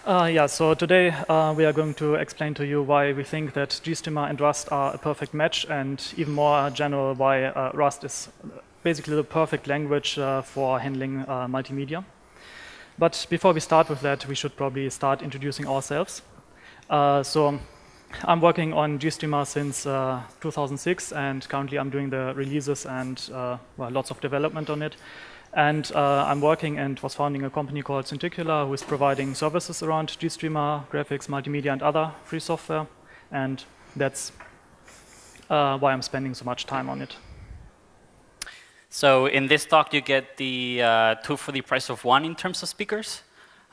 Yeah, so today we are going to explain to you why we think that GStreamer and Rust are a perfect match, and even more general, why Rust is basically the perfect language for handling multimedia. But before we start with that, we should probably start introducing ourselves. So I'm working on GStreamer since 2006, and currently I'm doing the releases and well, lots of development on it. And I'm working and was founding a company called Synticular, who is providing services around GStreamer, graphics, multimedia, and other free software. And that's why I'm spending so much time on it. So in this talk, you get the two for the price of one in terms of speakers.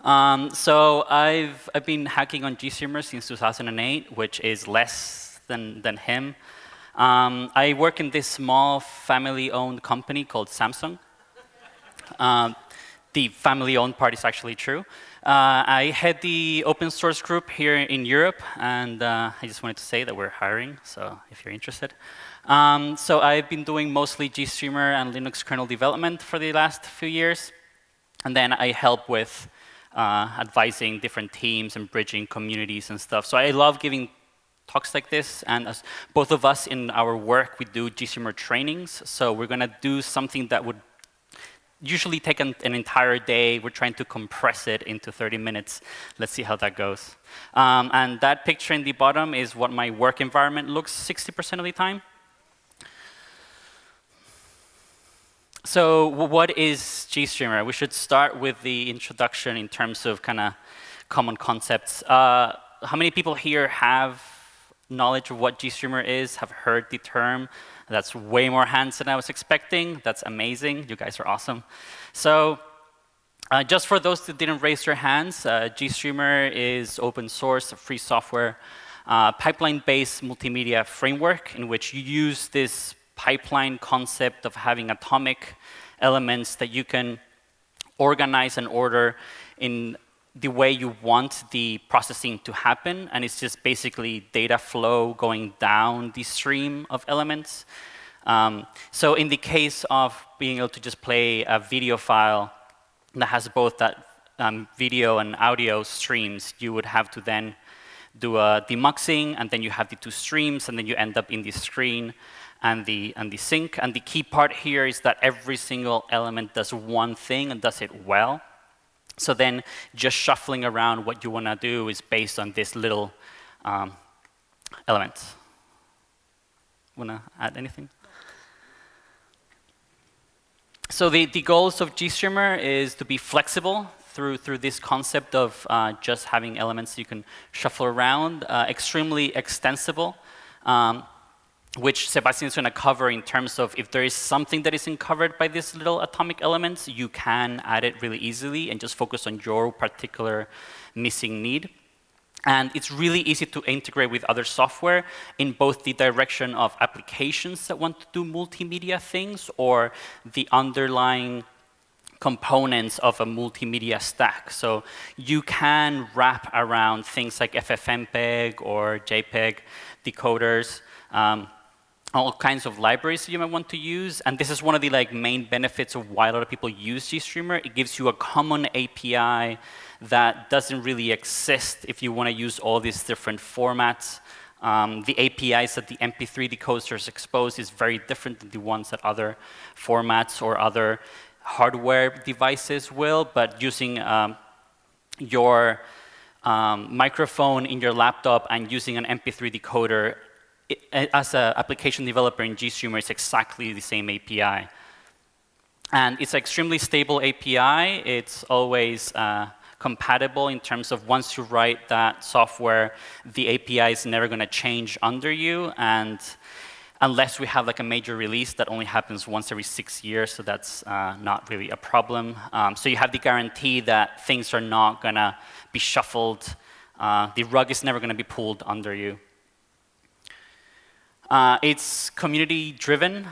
So I've been hacking on GStreamer since 2008, which is less than him. I work in this small family-owned company called Samsung. The family-owned part is actually true. I head the open source group here in Europe, and I just wanted to say that we're hiring, so if you're interested. So I've been doing mostly GStreamer and Linux kernel development for the last few years, and then I help with advising different teams and bridging communities and stuff. So I love giving talks like this, and as both of us in our work, we do GStreamer trainings, so we're going to do something that would usually take an entire day. We're trying to compress it into 30 minutes. Let's see how that goes. And that picture in the bottom is what my work environment looks 60% of the time. So what is GStreamer? We should start with the introduction in terms of kind of common concepts. How many people here have knowledge of what GStreamer is, have heard the term? That's way more hands than I was expecting. That's amazing. You guys are awesome. So just for those that didn't raise their hands, GStreamer is open source, free software, pipeline-based multimedia framework in which you use this pipeline concept of having atomic elements that you can organize and order in the way you want the processing to happen, and it's just basically data flow going down the stream of elements. So in the case of being able to just play a video file that has both that video and audio streams, you would have to then do a demuxing, and then you have the two streams, and then you end up in the screen and the sync. And the key part here is that every single element does one thing and does it well. So then just shuffling around what you want to do is based on this little element. Want to add anything? So the goals of GStreamer is to be flexible through this concept of just having elements you can shuffle around, extremely extensible, which Sebastian is going to cover in terms of if there is something that isn't covered by these little atomic elements, you can add it really easily and just focus on your particular missing need. And it's really easy to integrate with other software in both the direction of applications that want to do multimedia things or the underlying components of a multimedia stack. So you can wrap around things like FFmpeg or JPEG decoders, all kinds of libraries that you might want to use. And this is one of the main benefits of why a lot of people use GStreamer. It gives you a common API that doesn't really exist if you want to use all these different formats. The APIs that the MP3 decoders expose is very different than the ones that other formats or other hardware devices will, but using your microphone in your laptop and using an MP3 decoder as an application developer in GStreamer, it's exactly the same API. And it's an extremely stable API. It's always compatible in terms of once you write that software, the API is never going to change under you. And unless we have a major release that only happens once every 6 years, so that's not really a problem. So you have the guarantee that things are not going to be shuffled. The rug is never going to be pulled under you. It's community-driven.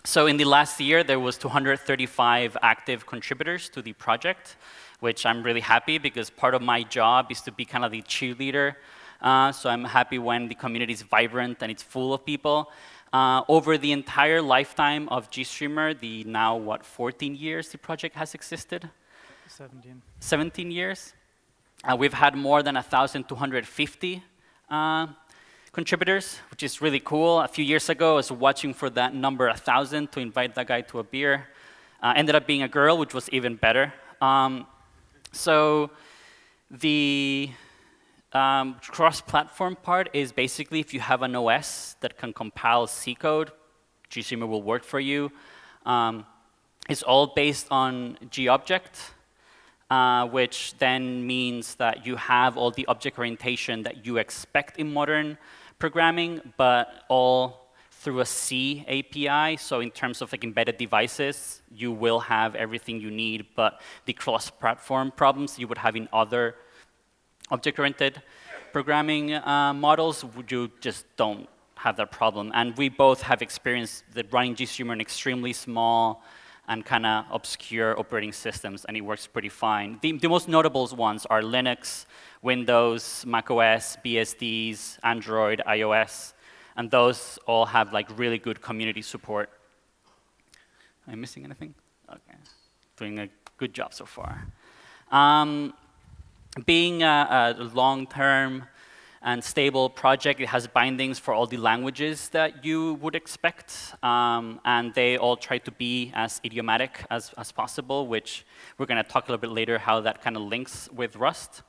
So in the last year, there was 235 active contributors to the project, which I'm really happy because part of my job is to be kind of the cheerleader. So I'm happy when the community is vibrant and it's full of people. Over the entire lifetime of GStreamer, the now, 14 years the project has existed? 17. 17 years. We've had more than 1,250 contributors, which is really cool. A few years ago, I was watching for that number 1,000 to invite that guy to a beer. Ended up being a girl, which was even better. So the cross-platform part is basically if you have an OS that can compile C code, GStreamer will work for you. It's all based on G-object, which then means that you have all the object orientation that you expect in modern programming, but all through a C API. So in terms of like embedded devices, you will have everything you need, but the cross-platform problems you would have in other object-oriented programming models, you just don't have that problem. And we both have experienced that running GStreamer in extremely small and kind of obscure operating systems, and it works pretty fine. The most notable ones are Linux, Windows, macOS, BSDs, Android, iOS, and those all have like really good community support. Am I missing anything? Okay, doing a good job so far. Being a long-term and stable project, it has bindings for all the languages that you would expect, and they all try to be as idiomatic as possible, which we're going to talk a little bit later how that kind of links with Rust.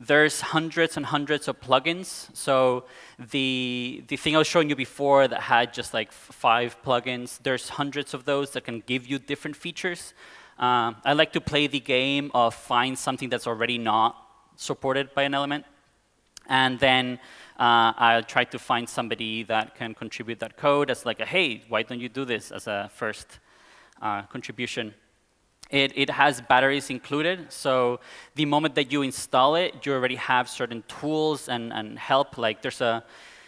There's hundreds and hundreds of plugins. So the thing I was showing you before that had just like 5 plugins, there's hundreds of those that can give you different features. I like to play the game of find something that's already not supported by an element, and then I'll try to find somebody that can contribute that code as like, hey, why don't you do this as a first contribution. It has batteries included, so the moment that you install it, you already have certain tools and help. Like there's a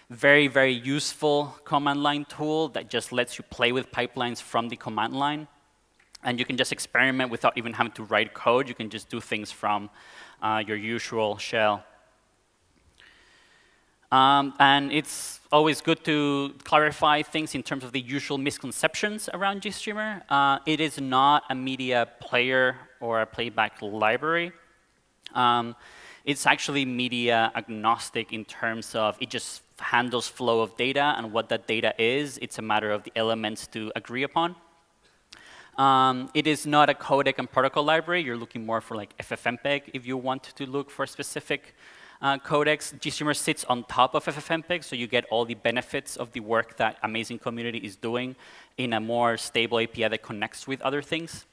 very, very useful command line tool that just lets you play with pipelines from the command line. And you can just experiment without even having to write code. You can just do things from your usual shell. And it's always good to clarify things in terms of the usual misconceptions around GStreamer. It is not a media player or a playback library. It's actually media agnostic in terms of it just handles flow of data, and what that data is, it's a matter of the elements to agree upon. It is not a codec and protocol library. You're looking more for like FFmpeg if you want to look for specific codecs. GStreamer sits on top of FFmpeg, so you get all the benefits of the work that amazing community is doing in a more stable API that connects with other things.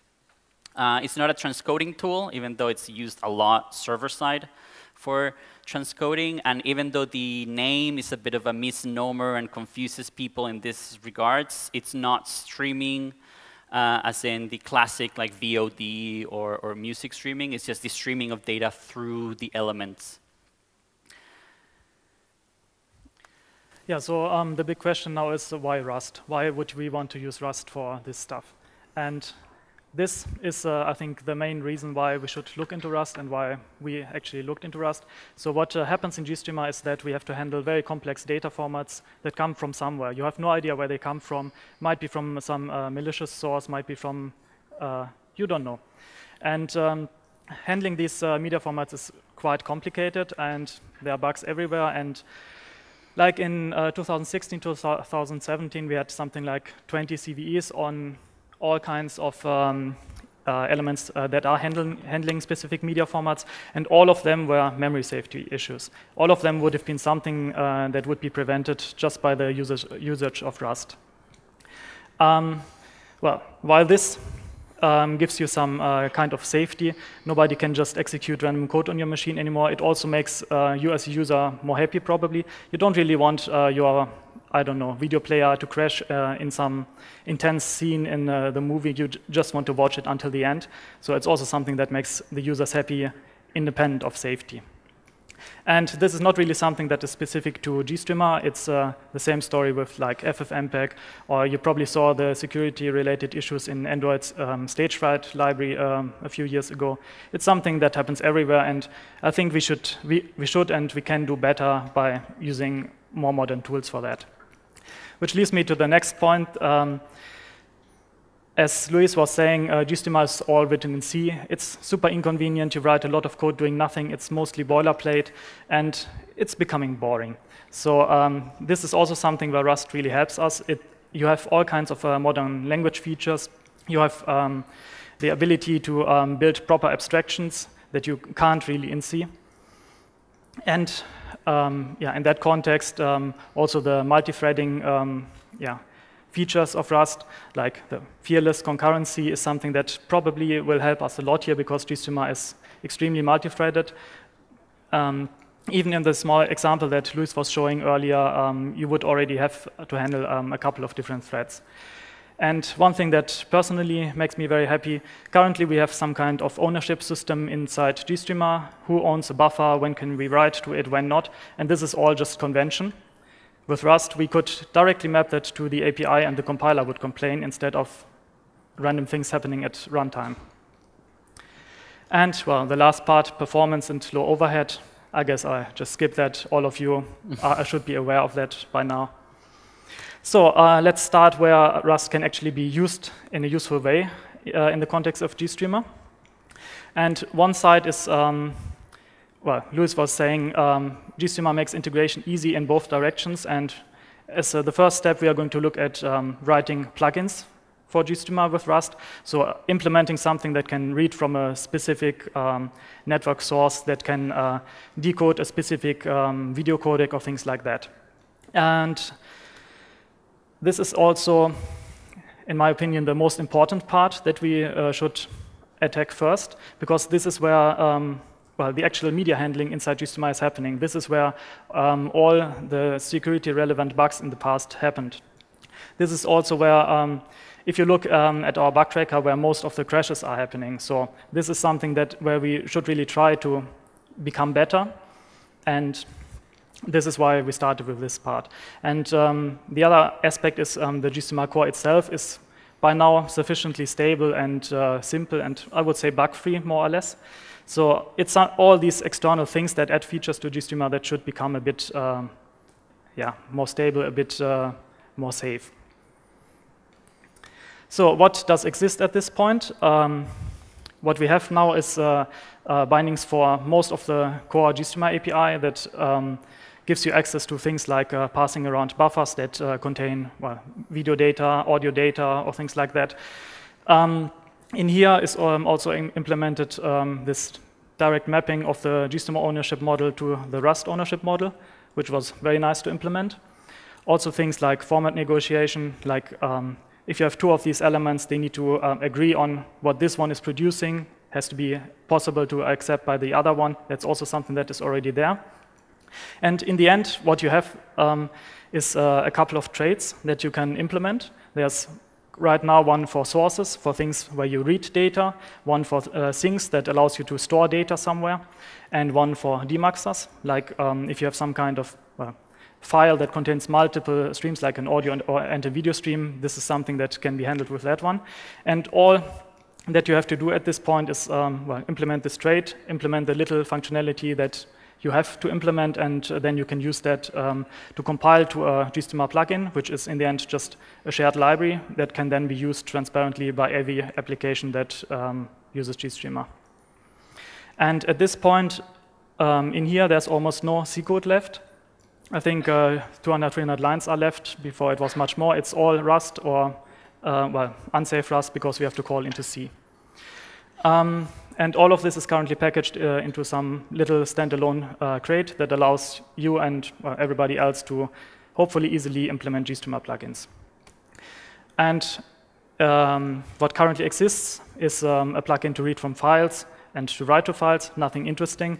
It's not a transcoding tool, even though it's used a lot server-side for transcoding. And even though the name is a bit of a misnomer and confuses people in this regards, it's not streaming as in the classic like VOD or music streaming. It's just the streaming of data through the elements. Yeah, so the big question now is why Rust? Why would we want to use Rust for this stuff? And this is, I think, the main reason why we should look into Rust and why we actually looked into Rust. So what happens in GStreamer is that we have to handle very complex data formats that come from somewhere. You have no idea where they come from. Might be from some malicious source, might be from, you don't know. And handling these media formats is quite complicated, and there are bugs everywhere. And like in 2016, 2017, we had something like 20 CVEs on all kinds of elements that are handling specific media formats, and all of them were memory safety issues. All of them would have been something that would be prevented just by the usage of Rust. Well, while this gives you some kind of safety, nobody can just execute random code on your machine anymore. It also makes you as a user more happy, probably. You don't really want your, I don't know, video player to crash in some intense scene in the movie. You just want to watch it until the end. So it's also something that makes the users happy, independent of safety. And this is not really something that is specific to GStreamer. It's the same story with like FFmpeg, or you probably saw the security-related issues in Android's Stagefright library a few years ago. It's something that happens everywhere, and I think we should and we can do better by using more modern tools for that. Which leads me to the next point. As Luis was saying, GStreamer is all written in C. It's super inconvenient. You write a lot of code doing nothing. It's mostly boilerplate, and it's becoming boring. So this is also something where Rust really helps us. You have all kinds of modern language features. You have the ability to build proper abstractions that you can't really in C. And yeah, in that context, also the multi-threading features of Rust, like the fearless concurrency, is something that probably will help us a lot here because GStreamer is extremely multi-threaded. Even in the small example that Luis was showing earlier, you would already have to handle a couple of different threads. And one thing that personally makes me very happy, currently we have some kind of ownership system inside GStreamer. Who owns a buffer, when can we write to it, when not, and this is all just convention. With Rust, we could directly map that to the API and the compiler would complain instead of random things happening at runtime. And, well, the last part, performance and low overhead. I guess I just skipped that. All of you should be aware of that by now. So let's start where Rust can actually be used in a useful way in the context of GStreamer. And one side is, well, Luis was saying, GStreamer makes integration easy in both directions. And as the first step, we are going to look at writing plugins for GStreamer with Rust. So implementing something that can read from a specific network source, that can decode a specific video codec or things like that. And this is also, in my opinion, the most important part that we should attack first, because this is where well, the actual media handling inside GStreamer is happening. This is where all the security-relevant bugs in the past happened. This is also where, if you look at our bug tracker, where most of the crashes are happening. So this is something that where we should really try to become better, and this is why we started with this part. And the other aspect is the GStreamer core itself is by now sufficiently stable and simple, and I would say bug-free, more or less. So it's all these external things that add features to GStreamer that should become a bit more stable, a bit more safe. So what does exist at this point? What we have now is bindings for most of the core GStreamer API that gives you access to things like passing around buffers that contain video data, audio data, or things like that. In here is also implemented this direct mapping of the GStreamer ownership model to the Rust ownership model, which was very nice to implement. Also things like format negotiation, like if you have two of these elements, they need to agree on what this one is producing, has to be possible to accept by the other one. That's also something that is already there. And in the end, what you have is a couple of traits that you can implement. There's right now one for sources, for things where you read data, one for things that allows you to store data somewhere, and one for demuxers, like if you have some kind of file that contains multiple streams, like an audio and a video stream, this is something that can be handled with that one. And all that you have to do at this point is implement this trait, implement the little functionality that you have to implement, and then you can use that to compile to a GStreamer plugin, which is in the end just a shared library that can then be used transparently by every application that uses GStreamer. And at this point, in here, there's almost no C code left. I think 200, 300 lines are left. Before it was much more. It's all Rust or, unsafe Rust because we have to call into C. And all of this is currently packaged into some little standalone crate that allows you and everybody else to hopefully easily implement GStreamer plugins. And what currently exists is a plugin to read from files and to write to files, nothing interesting.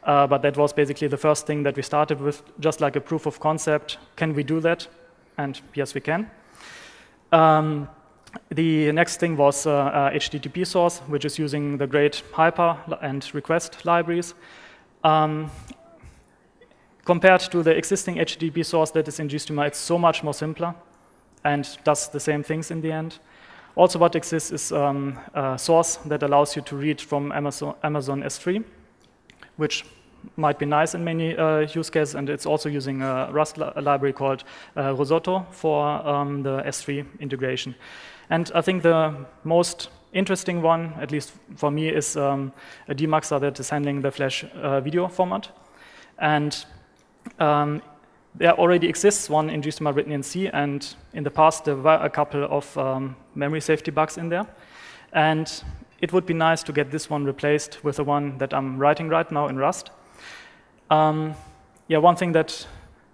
But that was basically the first thing that we started with, just like a proof of concept. Can we do that? And yes, we can. The next thing was HTTP source, which is using the great hyper and request libraries. Compared to the existing HTTP source that is in GStreamer, it's so much more simpler and does the same things in the end. Also what exists is a source that allows you to read from Amazon S3, which might be nice in many use cases, and it's also using a Rust library called Risotto for the S3 integration. And I think the most interesting one, at least for me, is a demuxer that is handling the Flash video format. And there already exists one in GStreamer written in C, and in the past there were a couple of memory safety bugs in there. And it would be nice to get this one replaced with the one that I'm writing right now in Rust. Yeah, one thing that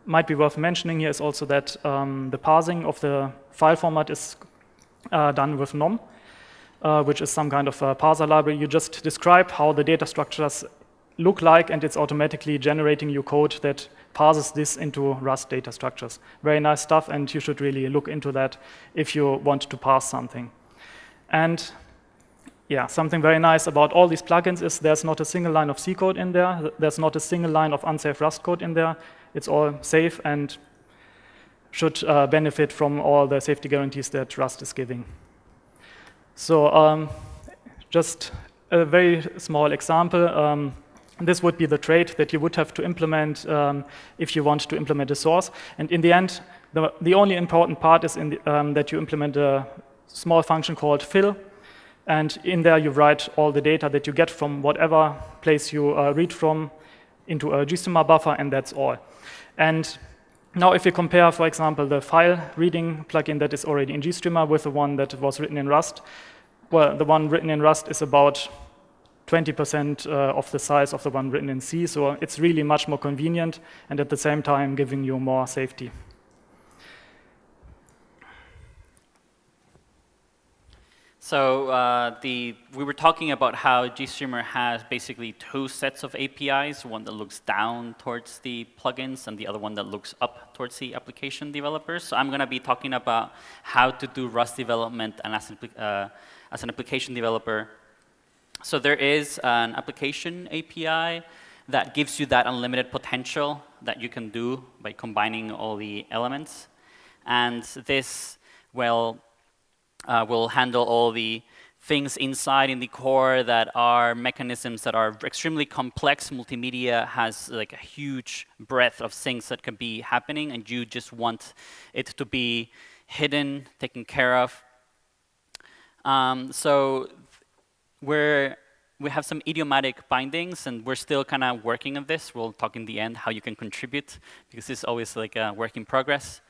might be worth mentioning here is also that the parsing of the file format is done with nom, which is some kind of a parser library. You just describe how the data structures look like, and it's automatically generating you code that parses this into Rust data structures. Very nice stuff, and you should really look into that if you want to parse something. And yeah, something very nice about all these plugins is there's not a single line of C code in there. There's not a single line of unsafe Rust code in there. It's all safe and should benefit from all the safety guarantees that Rust is giving. So just a very small example. This would be the trait that you would have to implement if you want to implement a source. And in the end, the only important part is that you implement a small function called fill. And in there, you write all the data that you get from whatever place you read from into a GStreamer buffer, and that's all. And now if you compare, for example, the file reading plugin that is already in GStreamer with the one that was written in Rust, well, the one written in Rust is about 20% of the size of the one written in C, so it's really much more convenient and at the same time giving you more safety. So we were talking about how GStreamer has basically two sets of APIs, one that looks down towards the plugins and the other one that looks up towards the application developers. So I'm going to be talking about how to do Rust development and as an application developer. So there is an application API that gives you that unlimited potential that you can do by combining all the elements. And this, well, will handle all the things inside in the core that are mechanisms that are extremely complex. Multimedia has like a huge breadth of things that can be happening, and you just want it to be hidden, taken care of. So we have some idiomatic bindings, and we're still kind of working on this. We'll talk in the end how you can contribute, because it's always like a work in progress.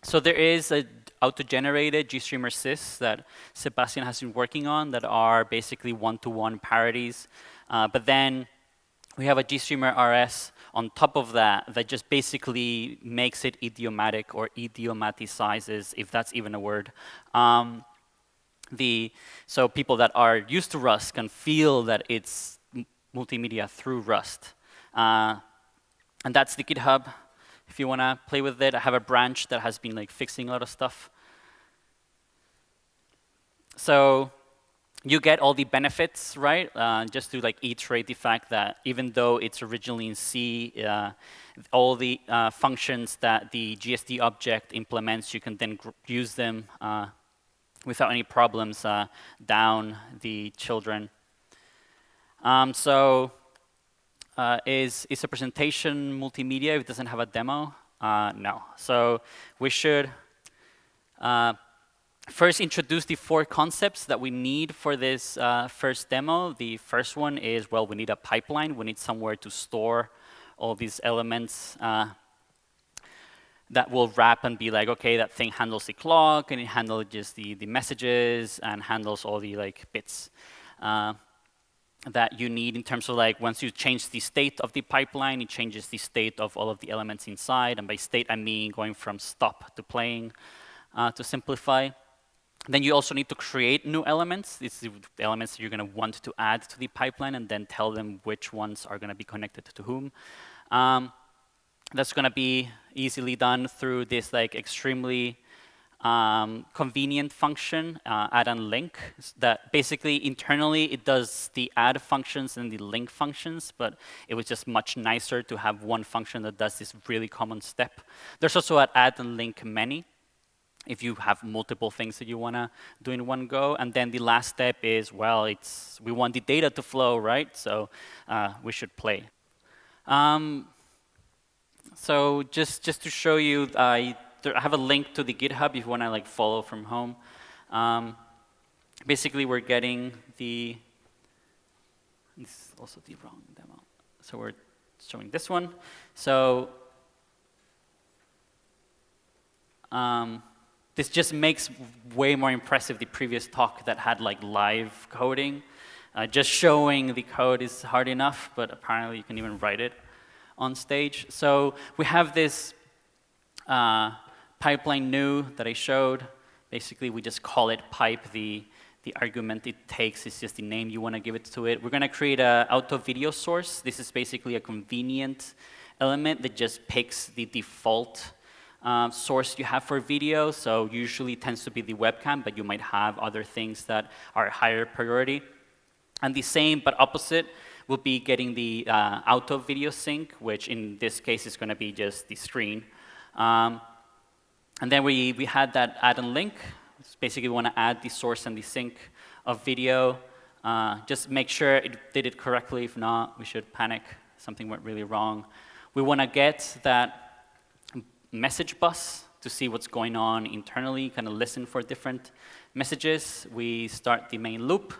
So there is a auto-generated GStreamer sys that Sebastian has been working on that are basically one-to-one parodies. But then we have a GStreamer RS on top of that that just basically makes it idiomatic or idiomaticizes, if that's even a word. So people that are used to Rust can feel that it's multimedia through Rust. And that's the GitHub. If you want to play with it, I have a branch that has been like fixing a lot of stuff. So you get all the benefits, right? Just to like iterate the fact that even though it's originally in C, all the functions that the GSD object implements, you can then use them without any problems down the children. Is a presentation multimedia if it doesn't have a demo? No. So we should first introduce the 4 concepts that we need for this first demo. The first one is, well, we need a pipeline. We need somewhere to store all these elements that will wrap and be like, okay, that thing handles the clock, and it handles just the messages, and handles all the like bits that you need in terms of like once you change the state of the pipeline, it changes the state of all of the elements inside. And by state, I mean going from stop to playing to simplify. Then you also need to create new elements. These are the elements that you're going to want to add to the pipeline, and then tell them which ones are going to be connected to whom. That's going to be easily done through this like extremely convenient function, add and link, that basically internally it does the add functions and the link functions, but it was just much nicer to have one function that does this really common step. There's also an add and link many. if you have multiple things that you want to do in one go. And then the last step is, well, we want the data to flow, right? So we should play. So just to show you, I have a link to the GitHub if you want to like follow from home. Basically, we're getting the, this is also the wrong demo. So we're showing this one. So this just makes way more impressive the previous talk that had like live coding. Just showing the code is hard enough, but apparently you can even write it on stage. So we have this pipeline new that I showed. Basically, we just call it pipe. The argument it takes is just the name you want to give it to it. We're going to create an auto video source. This is basically a convenient element that just picks the default source you have for video. So usually it tends to be the webcam, but you might have other things that are higher priority. And the same but opposite will be getting the auto video sync, which in this case is going to be just the screen. And then we had that add and link. Basically, we want to add the source and the sync of video. Just make sure it did it correctly. If not, we should panic. Something went really wrong. We want to get that message bus to see what's going on internally, kind of listen for different messages. We start the main loop.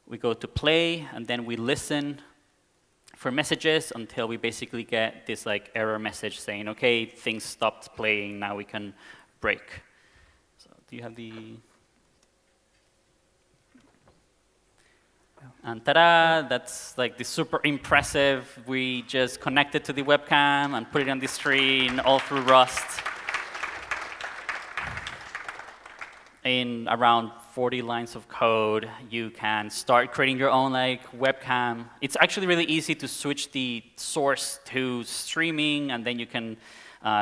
We go to play, and then we listen for messages until we basically get this like error message saying, OK, things stopped playing. Now we can break. So do you have the? And ta-da, that's like the super impressive. We just connected to the webcam and put it on the screen all through Rust. In around 40 lines of code, you can start creating your own like webcam. It's actually really easy to switch the source to streaming, and then you can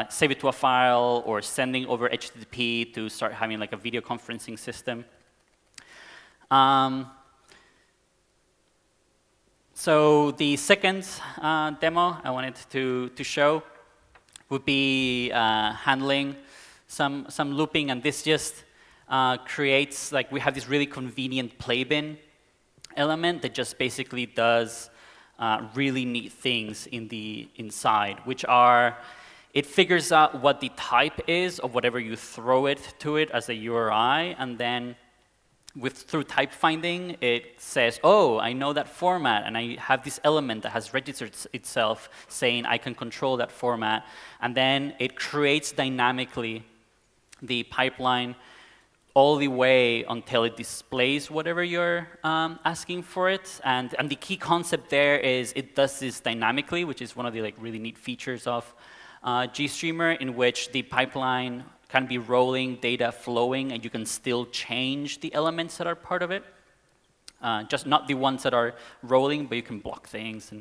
save it to a file or sending over HTTP to start having like a video conferencing system. So the second demo I wanted to show would be handling some looping, and this just creates, like, we have this really convenient play bin element that just basically does really neat things in the inside, which are, it figures out what the type is of whatever you throw it to it as a URI, and then through type finding, it says, oh, I know that format, and I have this element that has registered itself saying I can control that format, and then it creates dynamically the pipeline all the way until it displays whatever you're asking for it. And the key concept there is it does this dynamically, which is one of the like really neat features of GStreamer, in which the pipeline can be rolling, data flowing, and you can still change the elements that are part of it. Just not the ones that are rolling, but you can block things.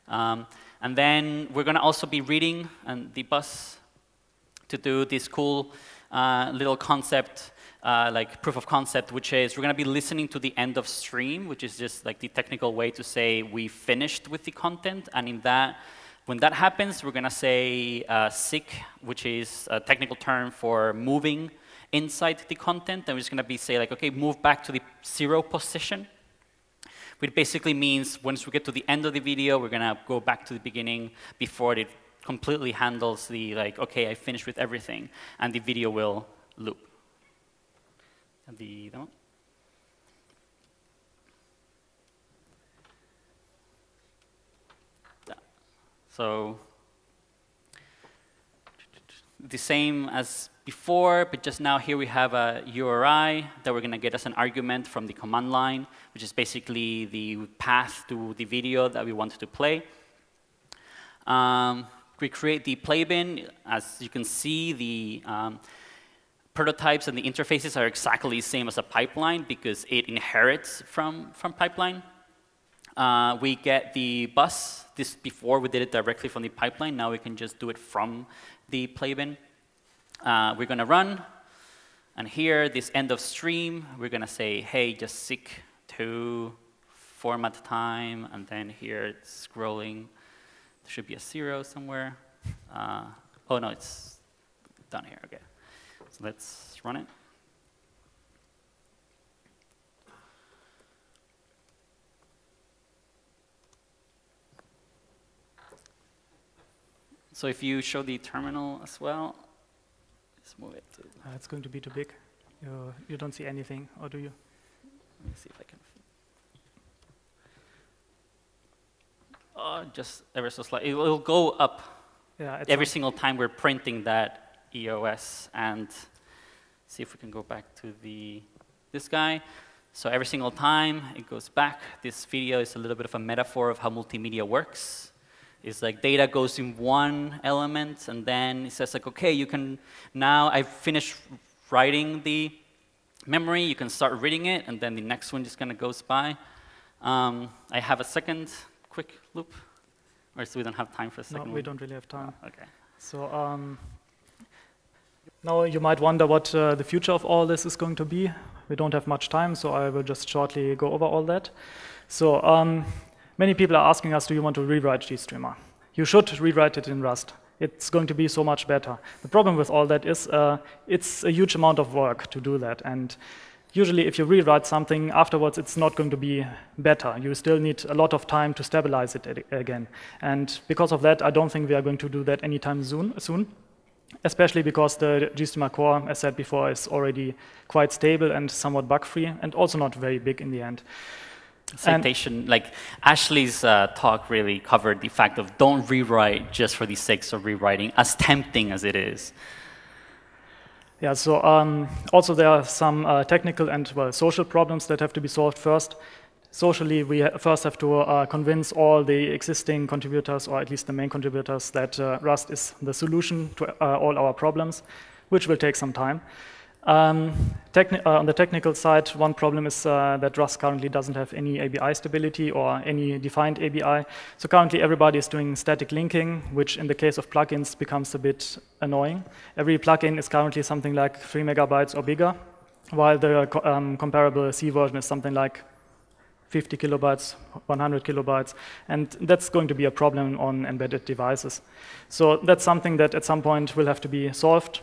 And then we're going to also be reading the bus to do this cool little concept, like proof of concept, which is we're going to be listening to the end of stream, which is just like the technical way to say we finished with the content. And in that, when that happens, we're going to say sick, which is a technical term for moving inside the content. And we're just going to be say like, OK, move back to the 0 position, which basically means once we get to the end of the video, we're going to go back to the beginning before it completely handles the, like, OK, I finished with everything. And the video will loop. And the demo. So the same as before, but just now here we have a URI that we're going to get as an argument from the command line, which is basically the path to the video that we wanted to play. We create the play bin. As you can see, the prototypes and the interfaces are exactly the same as a pipeline because it inherits from pipeline. We get the bus. This before we did it directly from the pipeline. Now we can just do it from the play bin. We're going to run. And here, this end of stream, we're going to say, hey, just seek to format time. And then here, it's scrolling. There should be a 0 somewhere. Oh, no, it's down here. OK. So let's run it. So if you show the terminal as well, let's move it to. It's going to be too big. You don't see anything, or do you? Let me see if I can. Just ever so slightly. It will go up every single time we're printing that EOS. And see if we can go back to this guy. So every single time it goes back. This video is a little bit of a metaphor of how multimedia works. It's like data goes in one element, and then it says like, okay, you can now I've finished writing the memory. You can start reading it, and then the next one just kind of goes by. I have a second quick loop, or so we don't have time for a second. No, we don't really have time. Oh, okay. So now you might wonder what the future of all this is going to be. We don't have much time, so I will just shortly go over all that. So many people are asking us, do you want to rewrite GStreamer? You should rewrite it in Rust. It's going to be so much better. The problem with all that is it's a huge amount of work to do that. And usually if you rewrite something, afterwards it's not going to be better. You still need a lot of time to stabilize it again. And because of that, I don't think we are going to do that anytime soon. Especially because the GStreamer core, as said before, is already quite stable and somewhat bug-free, and also not very big in the end. Citation, like Ashley's talk really covered the fact of don't rewrite just for the sake of rewriting, as tempting as it is. Yeah, so also there are some technical and social problems that have to be solved first. Socially, we first have to convince all the existing contributors, or at least the main contributors, that Rust is the solution to all our problems, which will take some time. On the technical side, one problem is that Rust currently doesn't have any ABI stability or any defined ABI. So currently everybody is doing static linking, which in the case of plugins becomes a bit annoying. Every plugin is currently something like 3 megabytes or bigger, while the comparable C version is something like 50 kilobytes, 100 kilobytes, and that's going to be a problem on embedded devices. So that's something that at some point will have to be solved.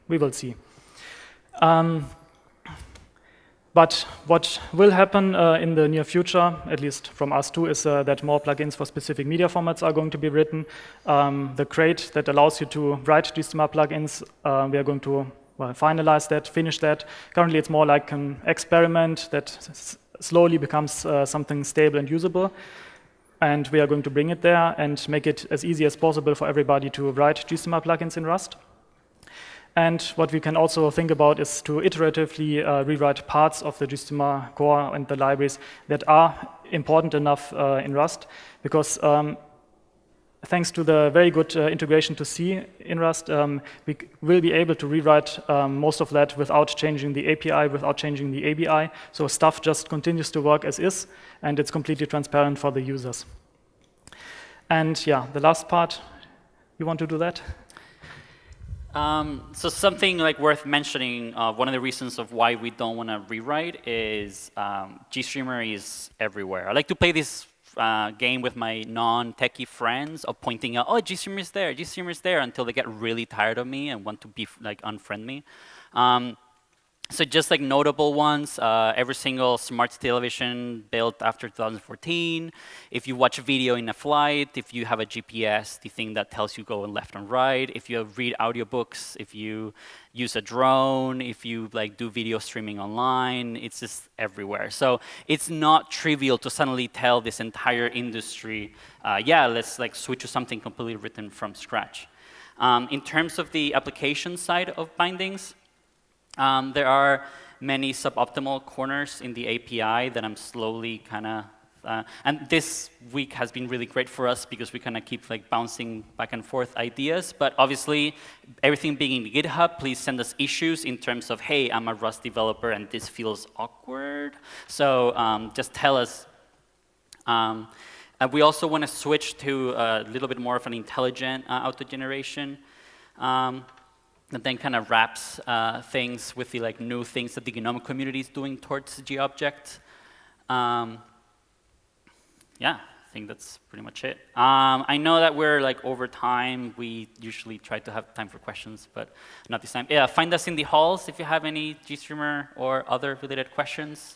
We will see. But what will happen in the near future, at least from us too, is that more plugins for specific media formats are going to be written. The crate that allows you to write GStreamer plugins, we are going to finalize that, finish that. Currently it's more like an experiment that slowly becomes something stable and usable. And we are going to bring it there and make it as easy as possible for everybody to write GStreamer plugins in Rust. And what we can also think about is to iteratively rewrite parts of the GStreamer core and the libraries that are important enough in Rust, because thanks to the very good integration to C in Rust, we will be able to rewrite most of that without changing the API, without changing the ABI. So stuff just continues to work as is, and it's completely transparent for the users. And yeah, the last part, you want to do that? So something like worth mentioning, one of the reasons of why we don't want to rewrite is GStreamer is everywhere. I like to play this game with my non-techie friends of pointing out, oh, GStreamer is there, until they get really tired of me and want to be like unfriend me. So just like notable ones, every single smart television built after 2014. If you watch a video in a flight, if you have a GPS, the thing that tells you go left and right. If you read audiobooks, if you use a drone, if you like do video streaming online, it's just everywhere. So it's not trivial to suddenly tell this entire industry, yeah, let's like switch to something completely written from scratch. In terms of the application side of bindings, there are many suboptimal corners in the API that I'm slowly kind of, and this week has been really great for us because we kind of keep like bouncing back and forth ideas. But obviously, everything being in GitHub, please send us issues in terms of, hey, I'm a Rust developer and this feels awkward. So just tell us. We also want to switch to a little bit more of an intelligent auto-generation. That then kind of wraps things with the like new things that the GNOME community is doing towards GObject. Yeah, I think that's pretty much it. I know that we're like over time. We usually try to have time for questions, but not this time. Yeah, find us in the halls if you have any GStreamer or other related questions.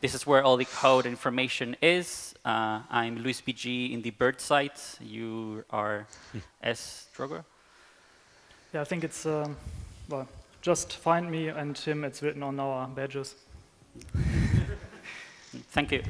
This is where all the code information is. I'm Luis BG in the Bird site. You are S. Dröge? Yeah, I think it's, well, just find me and him. It's written on our badges. Thank you.